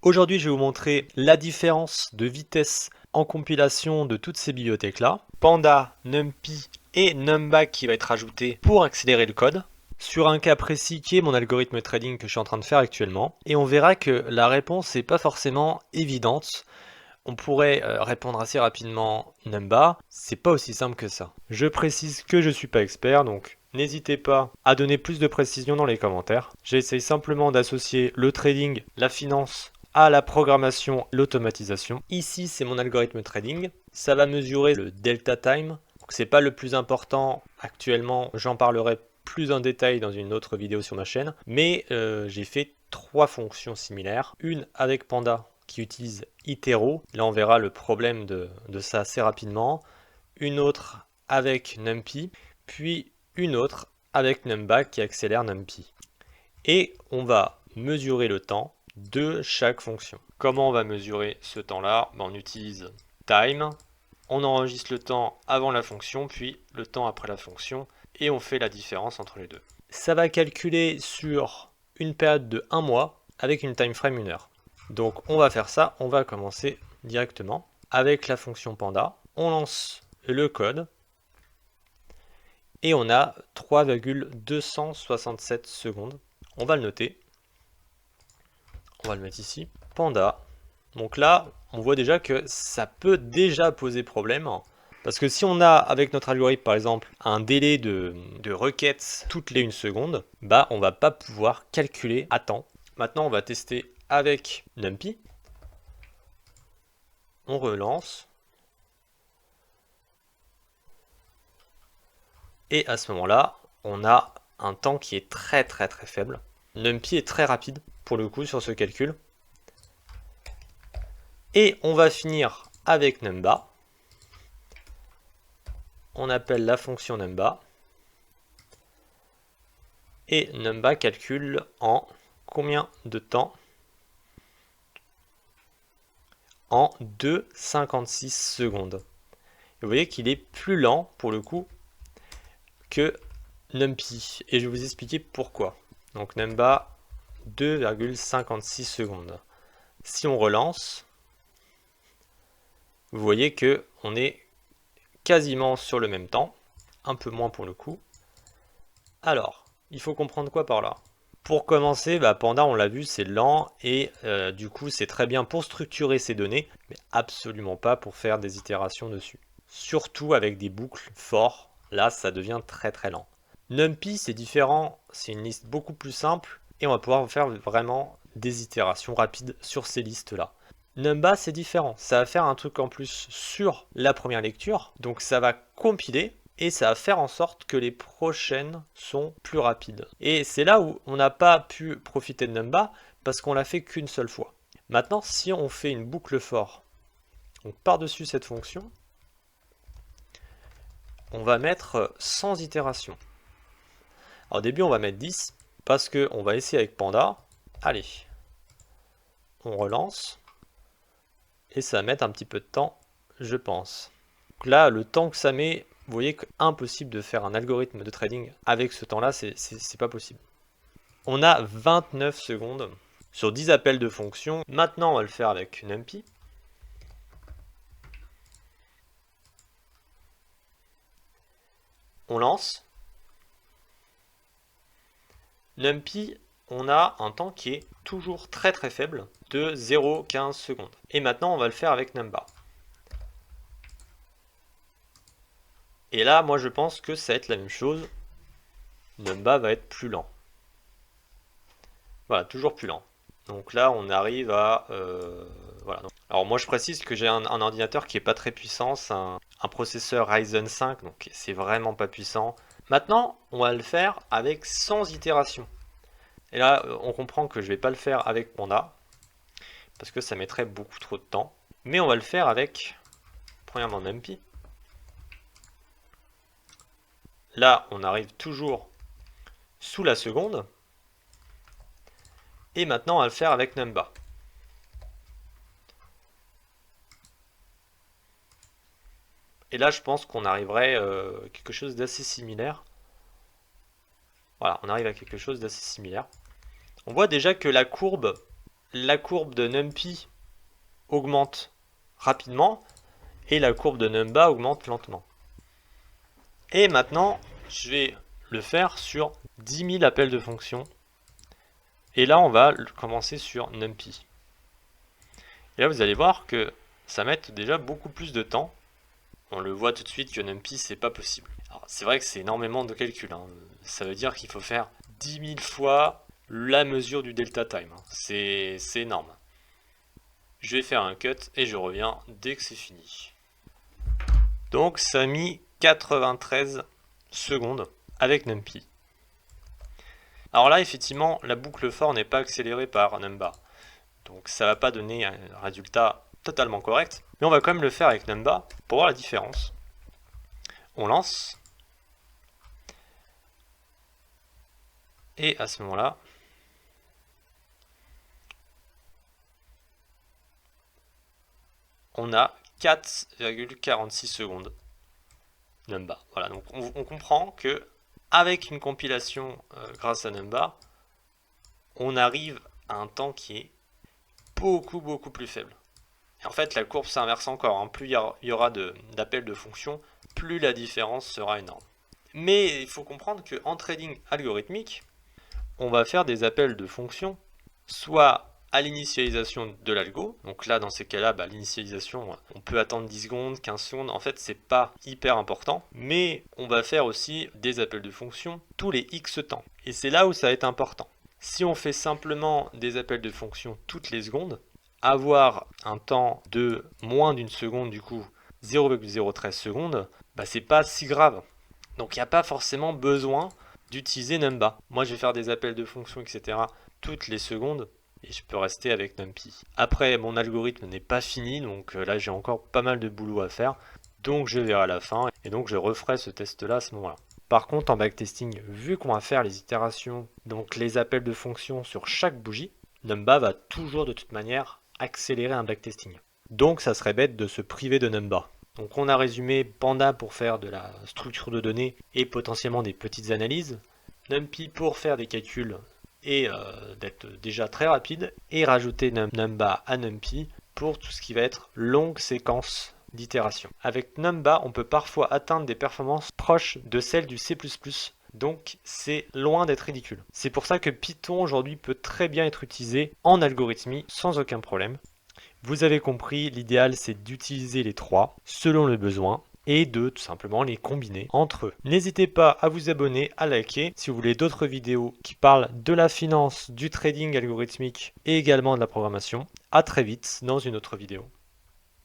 Aujourd'hui, je vais vous montrer la différence de vitesse en compilation de toutes ces bibliothèques-là. Panda, NumPy et NumBack qui va être ajouté pour accélérer le code sur un cas précis qui est mon algorithme de trading que je suis en train de faire actuellement. Et on verra que la réponse n'est pas forcément évidente. On pourrait répondre assez rapidement Numba, c'est pas aussi simple que ça. Je précise que je suis pas expert, donc n'hésitez pas à donner plus de précision dans les commentaires. J'essaye simplement d'associer le trading, la finance, à la programmation, l'automatisation. Ici, c'est mon algorithme trading. Ça va mesurer le delta time. C'est pas le plus important actuellement, j'en parlerai plus en détail dans une autre vidéo sur ma chaîne. Mais j'ai fait 3 fonctions similaires. Une avec Panda qui utilise Itero. Là, on verra le problème de ça assez rapidement. Une autre avec NumPy, puis une autre avec NumBack qui accélère NumPy. Et on va mesurer le temps de chaque fonction. Comment on va mesurer ce temps-là? On utilise time, on enregistre le temps avant la fonction, puis le temps après la fonction, et on fait la différence entre les deux. Ça va calculer sur une période de 1 mois avec une time frame 1 heure. Donc on va faire ça, on va commencer directement avec la fonction panda. On lance le code et on a 3,267 secondes. On va le noter. On va le mettre ici. Panda. Donc là, on voit déjà que ça peut déjà poser problème. Parce que si on a, avec notre algorithme par exemple, un délai de requête toutes les 1 seconde, bah on va pas pouvoir calculer à temps. Maintenant, on va tester avec NumPy. On relance. Et à ce moment-là, on a un temps qui est très faible. NumPy est très rapide pour le coup sur ce calcul. Et on va finir avec Numba. On appelle la fonction Numba. Et Numba calcule en combien de temps? En 2,56 secondes. Vous voyez qu'il est plus lent pour le coup que NumPy. Et je vais vous expliquer pourquoi. Donc Numba 2,56 secondes. Si on relance, vous voyez que on est quasiment sur le même temps, un peu moins pour le coup. Alors, il faut comprendre quoi par là? Pour commencer, Panda, on l'a vu, c'est lent et du coup, c'est très bien pour structurer ces données, mais absolument pas pour faire des itérations dessus. Surtout avec des boucles forts, là, ça devient très lent. NumPy, c'est différent, c'est une liste beaucoup plus simple et on va pouvoir faire vraiment des itérations rapides sur ces listes-là. Numba, c'est différent, ça va faire un truc en plus sur la première lecture, donc ça va compiler et ça va faire en sorte que les prochaines sont plus rapides. Et c'est là où on n'a pas pu profiter de Numba parce qu'on l'a fait qu'une seule fois. Maintenant, si on fait une boucle for, donc par-dessus cette fonction, on va mettre 100 itérations. Alors, au début, on va mettre 10 parce qu'on va essayer avec Panda. Allez, on relance et ça va mettre un petit peu de temps, je pense. Donc là, le temps que ça met, vous voyez qu'impossible de faire un algorithme de trading avec ce temps-là, c'est pas possible. On a 29 secondes sur 10 appels de fonction. Maintenant, on va le faire avec NumPy. On lance. NumPy, on a un temps qui est toujours très faible, de 0,15 secondes. Et maintenant, on va le faire avec Numba. Et là, moi, je pense que ça va être la même chose. Numba va être plus lent. Voilà, toujours plus lent. Donc là, on arrive à... voilà. Alors moi, je précise que j'ai un ordinateur qui est pas très puissant. C'est un processeur Ryzen 5, donc c'est vraiment pas puissant. Maintenant, on va le faire avec 100 itérations. Et là, on comprend que je vais pas le faire avec Panda, parce que ça mettrait beaucoup trop de temps. Mais on va le faire avec, premièrement, NumPy. Là, on arrive toujours sous la seconde. Et maintenant, on va le faire avec Numba. Et là, je pense qu'on arriverait à quelque chose d'assez similaire. Voilà, on arrive à quelque chose d'assez similaire. On voit déjà que la courbe la courbe de NumPy augmente rapidement et la courbe de Numba augmente lentement. Et maintenant, je vais le faire sur 10 000 appels de fonction. Et là, on va commencer sur NumPy. Et là, vous allez voir que ça met déjà beaucoup plus de temps. On le voit tout de suite que NumPy, c'est pas possible. C'est vrai que c'est énormément de calcul. Ça veut dire qu'il faut faire 10 000 fois la mesure du delta time. C'est énorme. Je vais faire un cut et je reviens dès que c'est fini. Donc ça a mis 93 secondes avec NumPy. Alors là, effectivement, la boucle for n'est pas accélérée par Numba. Donc ça va pas donner un résultat totalement correct. Mais on va quand même le faire avec Numba pour voir la différence. On lance. Et à ce moment-là, on a 4,46 secondes Numba. Voilà, donc on comprend que avec une compilation grâce à Numba, on arrive à un temps qui est beaucoup plus faible. Et en fait, la courbe s'inverse encore. Plus il y aura d'appels de fonctions, plus la différence sera énorme. Mais il faut comprendre qu'en trading algorithmique, on va faire des appels de fonctions, soit à l'initialisation de l'algo. Donc là, dans ces cas-là, l'initialisation, on peut attendre 10 secondes, 15 secondes. En fait, c'est pas hyper important. Mais on va faire aussi des appels de fonctions tous les X temps. Et c'est là où ça va être important. Si on fait simplement des appels de fonctions toutes les secondes, avoir un temps de moins d'une seconde, du coup 0,013 secondes, c'est pas si grave. Donc il n'y a pas forcément besoin d'utiliser Numba. Moi je vais faire des appels de fonctions, etc. toutes les secondes et je peux rester avec NumPy. Après, mon algorithme n'est pas fini, donc là j'ai encore pas mal de boulot à faire. Donc je verrai à la fin et donc je referai ce test-là à ce moment-là. Par contre, en backtesting, vu qu'on va faire les itérations, donc les appels de fonctions sur chaque bougie, Numba va toujours de toute manière accélérer un backtesting. Donc ça serait bête de se priver de Numba. Donc on a résumé Panda pour faire de la structure de données et potentiellement des petites analyses, NumPy pour faire des calculs et d'être déjà très rapide, et rajouter Numba à NumPy pour tout ce qui va être longue séquence d'itération. Avec Numba, on peut parfois atteindre des performances proches de celles du C++, donc c'est loin d'être ridicule. C'est pour ça que Python aujourd'hui peut très bien être utilisé en algorithmie sans aucun problème. Vous avez compris, l'idéal c'est d'utiliser les trois selon le besoin et de tout simplement les combiner entre eux. N'hésitez pas à vous abonner, à liker si vous voulez d'autres vidéos qui parlent de la finance, du trading algorithmique et également de la programmation. À très vite dans une autre vidéo.